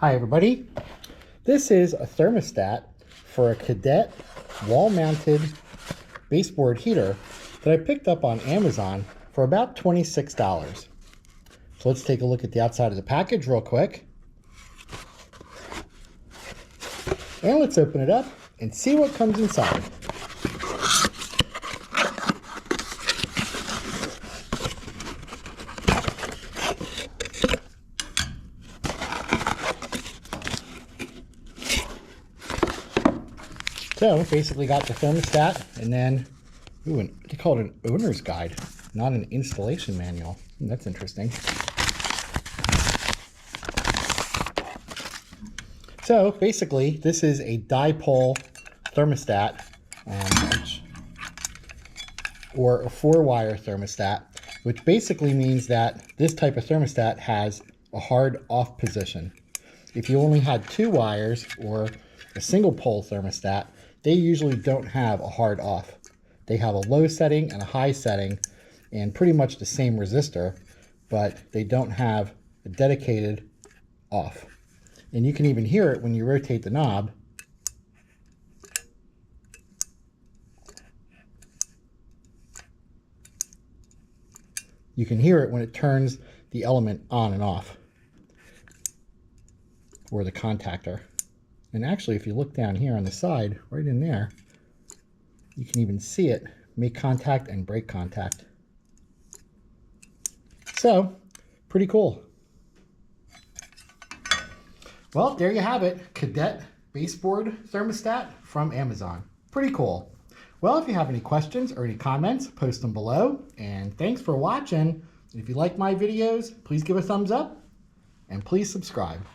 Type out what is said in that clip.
Hi everybody, this is a thermostat for a Cadet wall-mounted baseboard heater that I picked up on Amazon for about $26. So let's take a look at the outside of the package real quick. And let's open it up and see what comes inside. So basically got the thermostat and then, they call it an owner's guide, not an installation manual. That's interesting. So basically this is a dipole thermostat, or a 4-wire thermostat, which basically means that this type of thermostat has a hard off position. If you only had 2 wires or a single pole thermostat, they usually don't have a hard off. They have a low setting and a high setting and pretty much the same resistor, but they don't have a dedicated off. And you can even hear it when you rotate the knob. You can hear it when it turns the element on and off, or the contactor. And actually, if you look down here on the side, right in there, you can even see it make contact and break contact. So, pretty cool. Well, there you have it. Cadet baseboard thermostat from Amazon. Pretty cool. Well, if you have any questions or any comments, post them below. And thanks for watching. If you like my videos, please give a thumbs up and please subscribe.